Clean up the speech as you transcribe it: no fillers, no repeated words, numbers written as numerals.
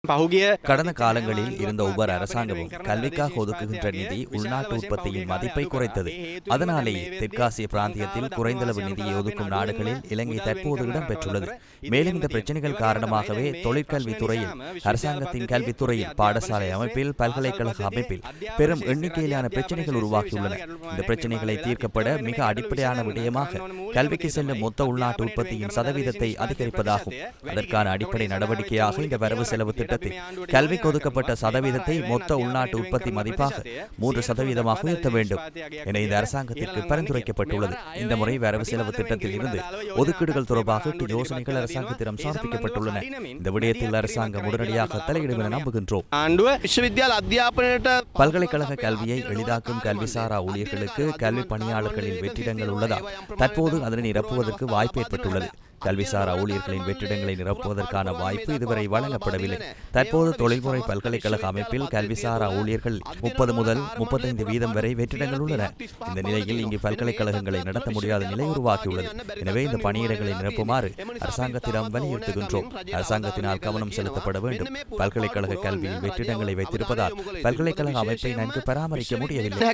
கடந்த காலங்களில் இருந்த ஒவ்வொரு அரசாங்கமும் கல்விக்காக ஒதுக்குகின்ற நிதி உள்நாட்டு உற்பத்தியின் மதிப்பை குறைத்தது. அதனாலேயே தெற்காசிய பிராந்தியத்தில் குறைந்தளவு நிதியை ஒதுக்கும் நாடுகளில் இலங்கை தற்போது இடம்பெற்றுள்ளது. மேலும் இந்த பிரச்சனைகள் காரணமாகவே தொழிற்கல்வித்துறையில், அரசாங்கத்தின் கல்வித்துறையில், பாடசாலை அமைப்பில், பல்கலைக்கழக அமைப்பில் பெரும் எண்ணிக்கையிலான பிரச்சனைகள் உருவாகியுள்ளன. இந்த பிரச்சனைகளை தீர்க்கப்பட மிக அடிப்படையான விடயமாக கல்விக்கு செல்லும் மொத்த உள்நாட்டு உற்பத்தியின் சதவீதத்தை அதிகரிப்பதாகும். அதற்கான அடிப்படை நடவடிக்கையாக இந்த வரவு செலவு திட்டத்தில் கல்விக்கு ஒதுக்கப்பட்ட சதவீதத்தை மொத்த உள்நாட்டு உற்பத்தி மதிப்பாக 3% உயர்த்த வேண்டும் என இந்த அரசாங்கத்திற்கு பரிந்துரைக்கப்பட்டுள்ளது. இந்த முறை வரவு செலவு திட்டத்தில் இருந்து ஒதுக்கீடுகள் தொடர்பாக 8 யோசனைகள் அரசாங்கத்திடம் சமர்ப்பிக்கப்பட்டுள்ளன. இந்த விடயத்தில் அரசாங்கம் உடனடியாக தலையிடும் என நம்புகின்றோம். பல்கலைக்கழக கல்வியை எளிதாக்கும் கல்விசாரா ஊழியர்களுக்கு கல்வி பணியாளர்களின் வெற்றிடங்கள் உள்ளதால் தற்போது அதனை நிரப்புவதற்கு வாய்ப்பு ஏற்பட்டுள்ளது. கல்விசாரா ஊழியர்களின் வெற்றிடங்களை நிரப்புவதற்கான வாய்ப்பு இதுவரை வழங்கப்படவில்லை. தற்போது தொழில்முறை பல்கலைக்கழக அமைப்பில் கல்விசாரா ஊழியர்கள் 30 முதல் 35% வரை வெற்றிடங்கள் உள்ளன. இந்த நிலையில் இங்கு பல்கலைக்கழகங்களை நடத்த முடியாத நிலை உருவாகியுள்ளது. எனவே இந்த பணியிடங்களை நிரப்புமாறு அரசாங்கத்திடம் வலியுறுத்துகின்றோம். அரசாங்கத்தினால் கவனம் செலுத்தப்பட வேண்டும். பல்கலைக்கழக கல்வியில் வெற்றிடங்களை வைத்திருப்பதால் பல்கலைக்கழக அமைப்பை நன்கு பராமரிக்க முடியவில்லை.